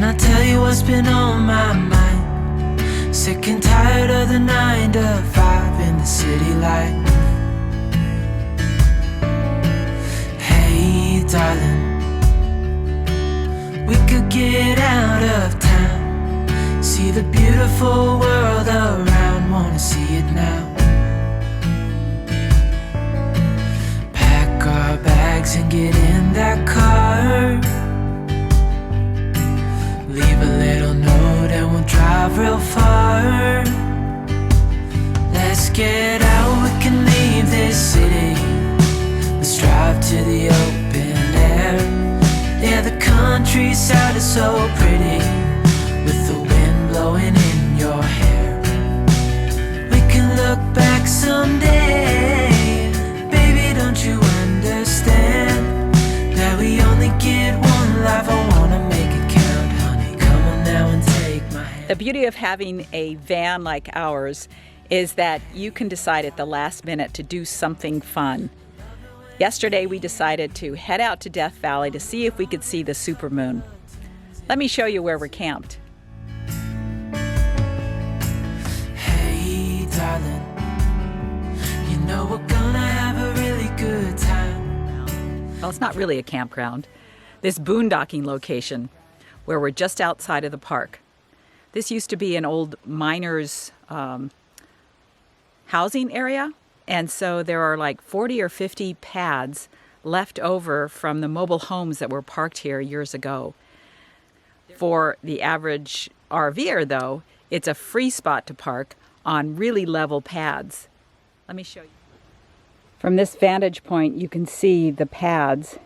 Can I tell you what's been on my mind? Sick and tired of the 9 to 5 in the city life. Hey darling, we could get out of town, see the beautiful world around, wanna see it now. Pack our bags and get in that car, leave a little note and we'll drive real far. Let's get out, we can leave this city, let's drive to the open air. Yeah, the countryside is so pretty, with the wind blowing in your hair. We can look back someday, baby, don't you understand that we only get one life? I wanna make it count, honey, come on now and take my hand. The beauty of having a van like ours is that you can decide at the last minute to do something fun. Yesterday we decided to head out to Death Valley to see if we could see the supermoon. Let me show you where we're camped. Hey darling, you know we're gonna have a really good time. Well, it's not really a campground. This boondocking location where we're just outside of the park. This used to be an old miners' housing area. And so there are like 40 or 50 pads left over from the mobile homes that were parked here years ago. For the average RVer, though, it's a free spot to park on really level pads. Let me show you. From this vantage point, you can see the pads.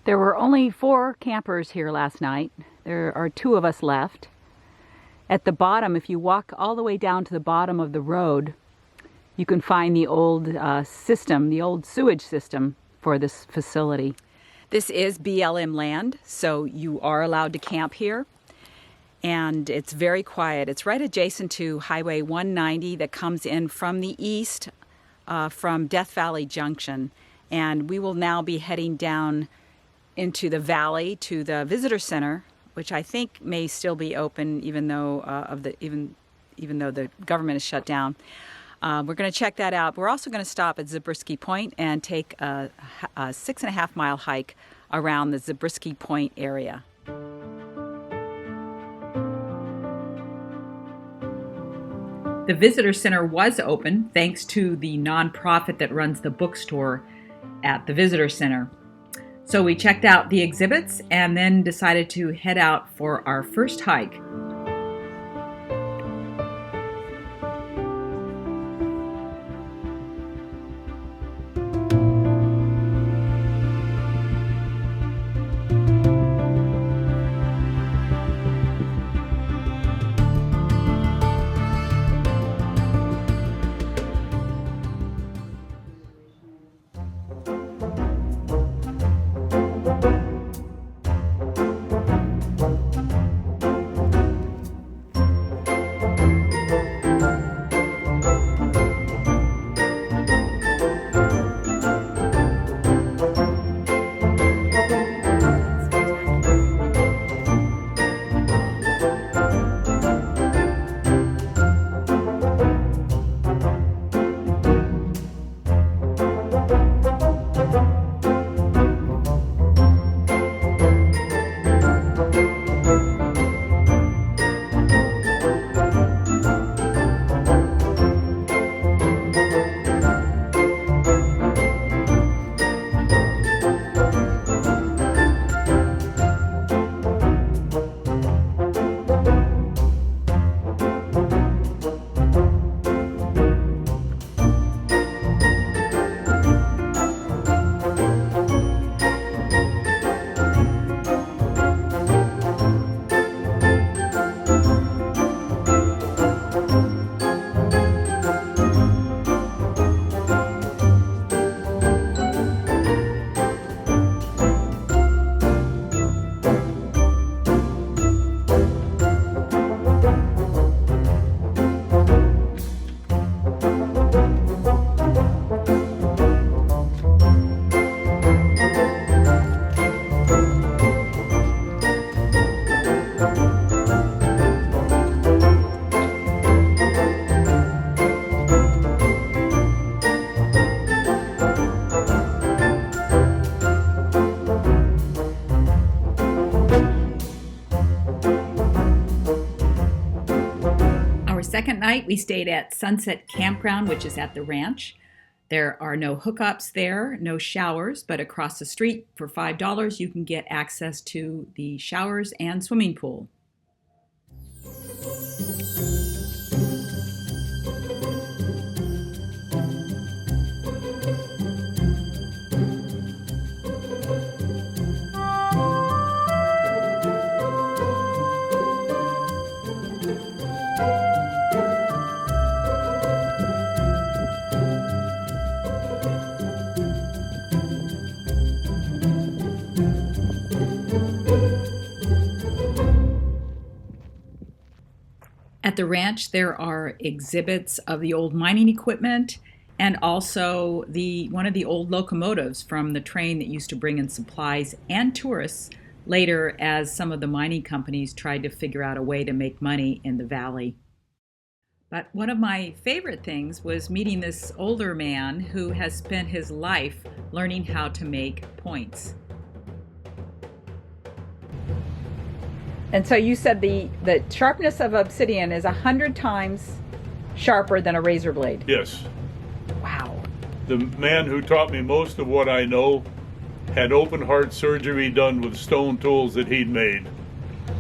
There were only 4 campers here last night. There are 2 of us left. At the bottom, if you walk all the way down to the bottom of the road, you can find the old system, the old sewage system for this facility. This is BLM land, so you are allowed to camp here. And it's very quiet. It's right adjacent to Highway 190 that comes in from the east from Death Valley Junction. And we will now be heading down into the valley to the visitor center, which I think may still be open even though even though the government is shut down. We're going to check that out. We're also going to stop at Zabriskie Point and take a 6.5 mile hike around the Zabriskie Point area. The visitor center was open thanks to the nonprofit that runs the bookstore at the visitor center. So we checked out the exhibits and then decided to head out for our first hike. night we stayed at Sunset Campground, which is at the ranch. There are no hookups there, no showers, but across the street for $5 you can get access to the showers and swimming pool. At the ranch, there are exhibits of the old mining equipment and also one of the old locomotives from the train that used to bring in supplies and tourists later as some of the mining companies tried to figure out a way to make money in the valley. But one of my favorite things was meeting this older man who has spent his life learning how to make points. And so you said the sharpness of obsidian is 100 times sharper than a razor blade. Yes. Wow. The man who taught me most of what I know had open heart surgery done with stone tools that he'd made.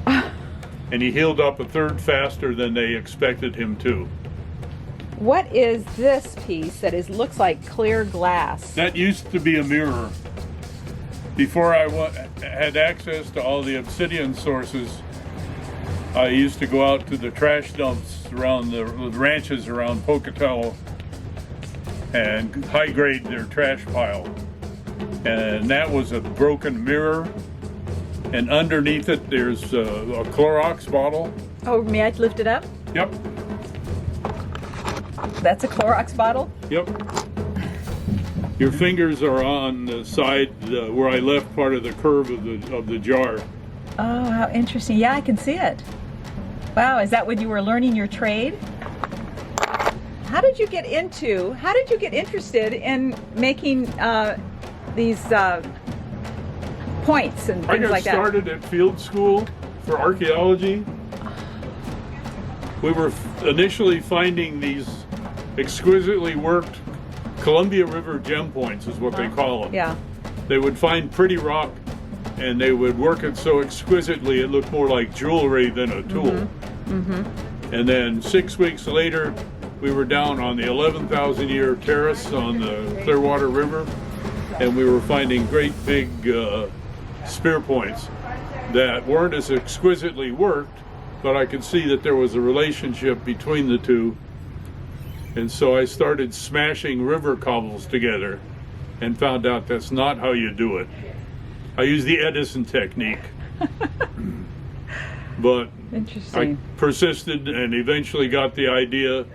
And he healed up a third faster than they expected him to. What is this piece that looks like clear glass? That used to be a mirror. Before I had access to all the obsidian sources, I used to go out to the trash dumps around the ranches around Pocatello and high grade their trash pile. And that was a broken mirror. And underneath it, there's a Clorox bottle. Oh, may I lift it up? Yep. That's a Clorox bottle? Yep. Your fingers are on the side where I left part of the curve of the jar. Oh, how interesting. Yeah, I can see it. Wow, is that when you were learning your trade? How did you get interested in making these points and things like that? I got started at field school for archaeology. We were initially finding these exquisitely worked Columbia River gem points is what they call them. Yeah. They would find pretty rock and they would work it so exquisitely it looked more like jewelry than a tool. Mm-hmm. And then 6 weeks later, we were down on the 11,000 year terrace on the Clearwater River, and we were finding great big spear points that weren't as exquisitely worked, but I could see that there was a relationship between the two. And so I started smashing river cobbles together and found out that's not how you do it. I use the Edison technique. But interesting. I persisted and eventually got the idea,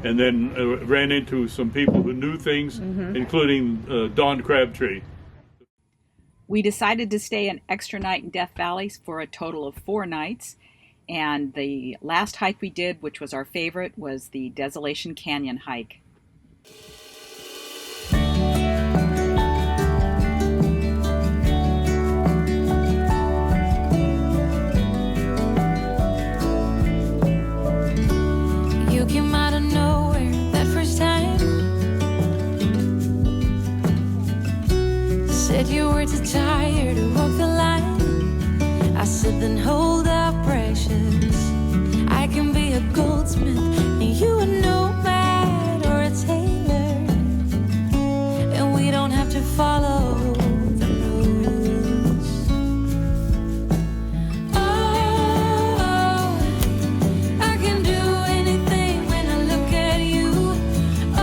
and then ran into some people who knew things, including Don Crabtree. We decided to stay an extra night in Death Valley for a total of 4 nights. And the last hike we did, which was our favorite, was the Desolation Canyon hike. You came out of nowhere that first time. Said you were too tired to walk the line. I said then hold up, precious. I can be a goldsmith and you a nomad or a tailor, and we don't have to follow the rules. Oh, I can do anything when I look at you. Oh,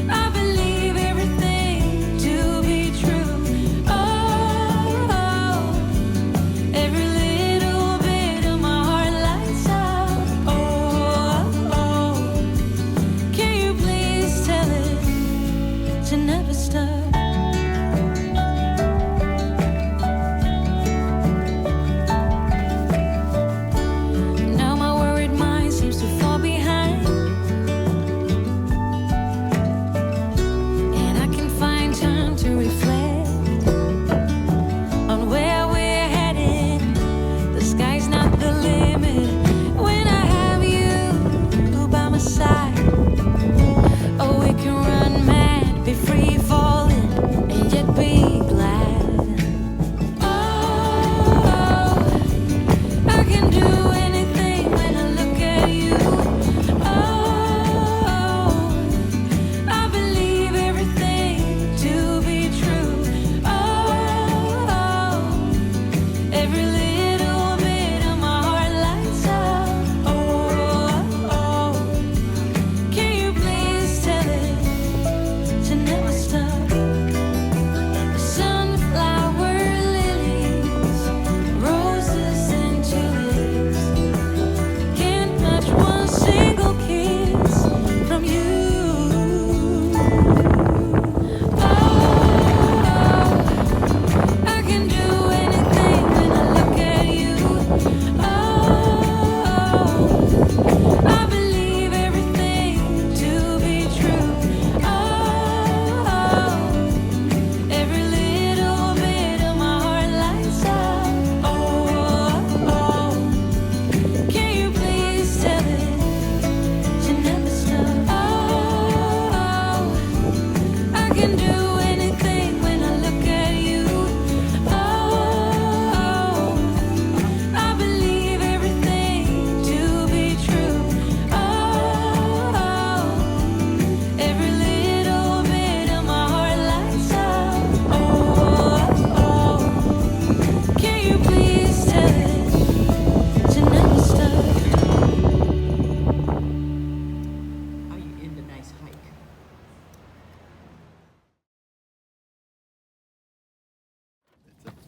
I believe everything to be true. Oh, every little bit of my heart lights up. Oh, can you please tell it to never stop? Now my worried mind seems to fall behind, and I can find time to reflect on where we're headed. The sky's not the limit when I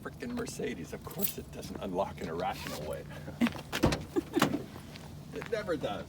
frickin' Mercedes. Of course it doesn't unlock in a rational way. It never does.